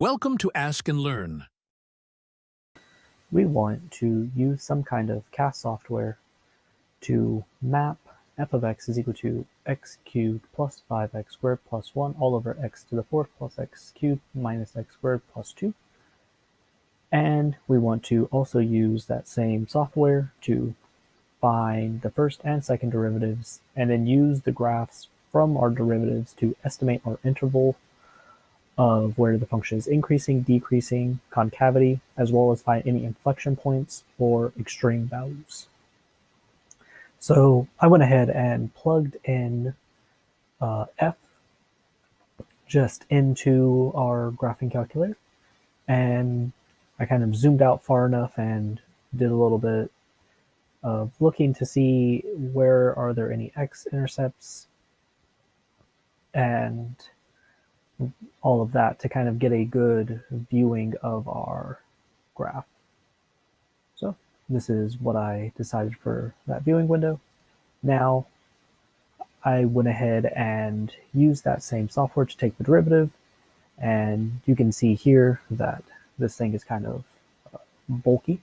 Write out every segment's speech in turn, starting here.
Welcome to Ask and Learn. We want to use some kind of CAS software to map f of x is equal to x cubed plus 5x squared plus 1 all over x to the fourth plus x cubed minus x squared plus 2. And we want to also use that same software to find the first and second derivatives, and then use the graphs from our derivatives to estimate our interval of where the function is increasing, decreasing, concavity, as well as find any inflection points or extreme values. So I went ahead and plugged in f just into our graphing calculator, and I kind of zoomed out far enough and did a little bit of looking to see where are there any x-intercepts and all of that to kind of get a good viewing of our graph. So this is what I decided for that viewing window. Now I went ahead and used that same software to take the derivative, and you can see here that this thing is kind of bulky.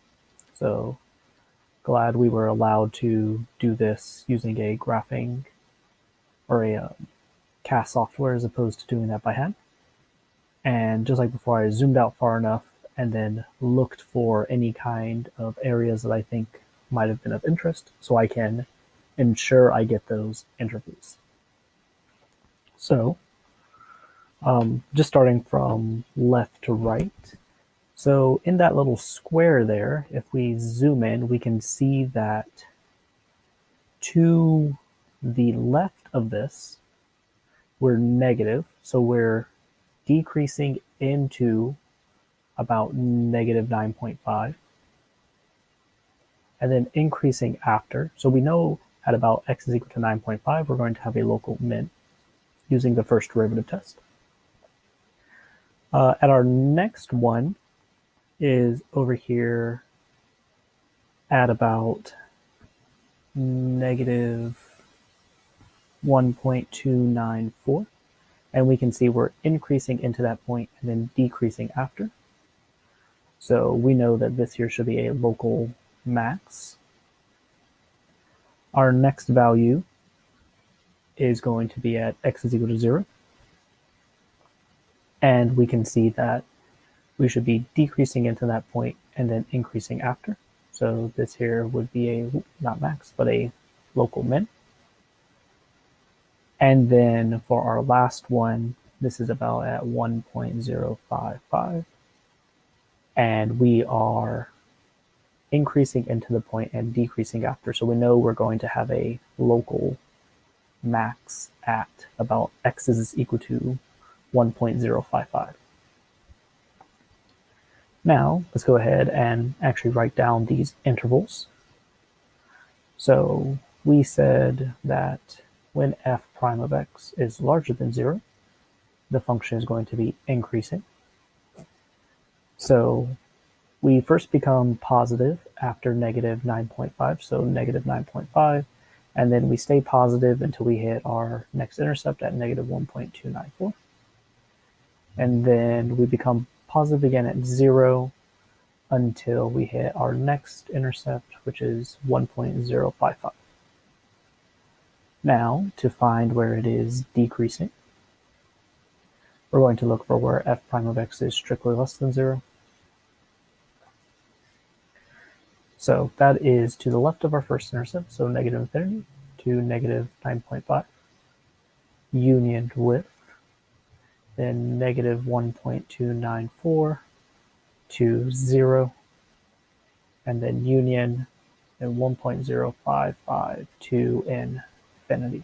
So glad we were allowed to do this using a graphing or a CAS software as opposed to doing that by hand. And just like before, I zoomed out far enough and then looked for any kind of areas that I think might have been of interest so I can ensure I get those intervals. So just starting from left to right. So in that little square there, if we zoom in, we can see that to the left of this, we're negative. So we're decreasing into about negative 9.5 and then increasing after. So we know at about x is equal to 9.5, we're going to have a local min using the first derivative test. At our next one is over here at about negative 1.294. And we can see we're increasing into that point and then decreasing after. So we know that this here should be a local max. Our next value is going to be at x is equal to 0. And we can see that we should be decreasing into that point and then increasing after. So this here would be a, not max, but a local min. And then for our last one, this is about at 1.055. And we are increasing into the point and decreasing after. So we know we're going to have a local max at about x is equal to 1.055. Now let's go ahead and actually write down these intervals. So we said that when f prime of x is larger than 0, the function is going to be increasing. So we first become positive after negative 9.5, so negative 9.5, and then we stay positive until we hit our next intercept at negative 1.294. And then we become positive again at 0 until we hit our next intercept, which is 1.055. Now, to find where it is decreasing, we're going to look for where f prime of x is strictly less than 0. So that is to the left of our first intercept, so negative infinity to negative 9.5, union with then negative 1.294 to 0, and then union and 1.055 to infinity.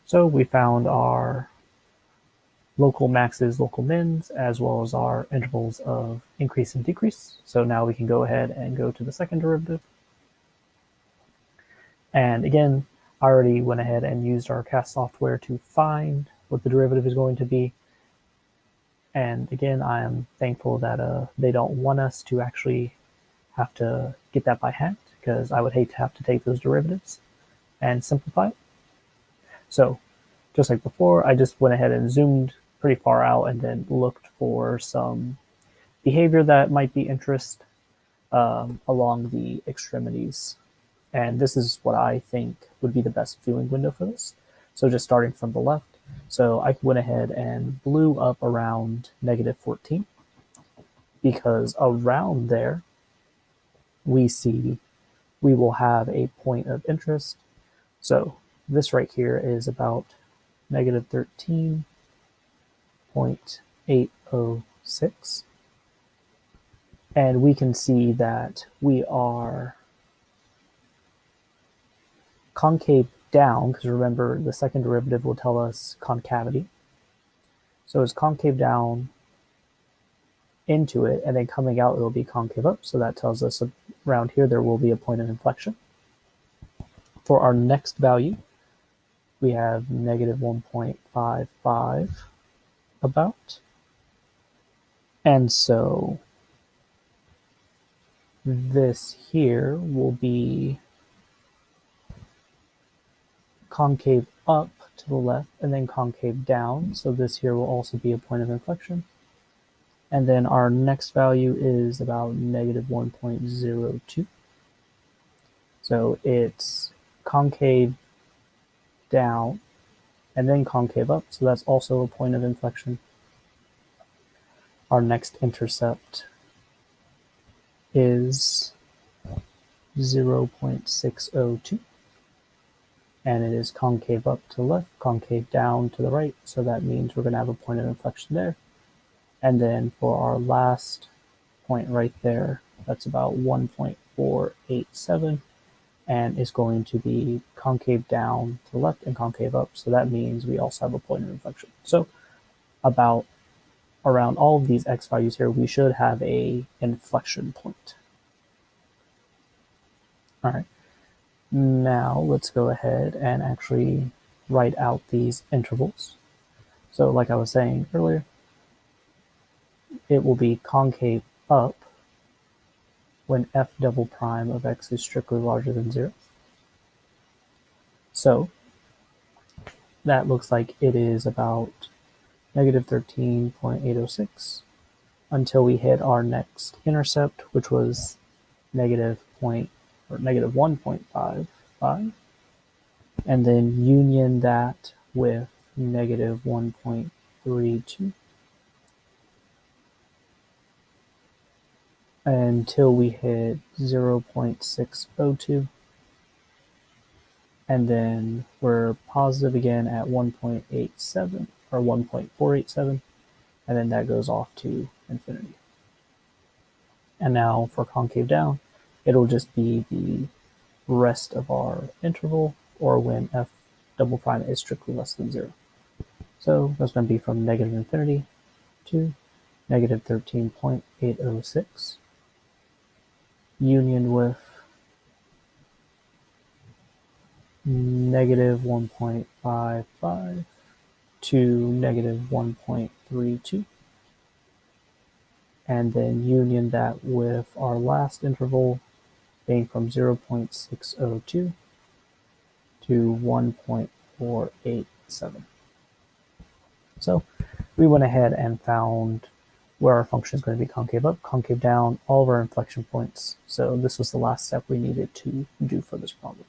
So we found our local maxes, local mins, as well as our intervals of increase and decrease. So now we can go ahead and go to the second derivative. And again, I already went ahead and used our CAS software to find what the derivative is going to be. And again, I am thankful that they don't want us to actually have to get that by hand, because I would hate to have to take those derivatives and simplify it. So just like before, I just went ahead and zoomed pretty far out and then looked for some behavior that might be interest along the extremities. And this is what I think would be the best viewing window for this. So just starting from the left. So I went ahead and blew up around -14 because around there we see we will have a point of interest. So this right here is about -13.806. And we can see that we are concave down, because remember the second derivative will tell us concavity. So it's concave down into it, and then coming out it'll be concave up. So that tells us around here there will be a point of inflection. For our next value, we have -1.55 about. And so this here will be concave up to the left and then concave down. So this here will also be a point of inflection. And then our next value is about -1.02. So it's concave down and then concave up. So that's also a point of inflection. Our next intercept is 0.602. And it is concave up to the left, concave down to the right. So that means we're going to have a point of inflection there. And then for our last point right there, that's about 1.487, and is going to be concave down to the left and concave up. So that means we also have a point of inflection. So about around all of these x values here, we should have a inflection point. All right. Now let's go ahead and actually write out these intervals. So like I was saying earlier, it will be concave up when f double prime of x is strictly larger than 0. So that looks like it is about -13.806 until we hit our next intercept, which was -1.55, and then union that with -1.32 until we hit 0.602, and then we're positive again at 1.87 or 1.487, and then that goes off to infinity. And now for concave down, it'll just be the rest of our interval, or when f double prime is strictly less than 0. So that's going to be from -infinity to -13.806, union with -1.55 to -1.32, and then union that with our last interval being from 0.602 to 1.487. So we went ahead and found where our function is going to be concave up, concave down, all of our inflection points. So this was the last step we needed to do for this problem.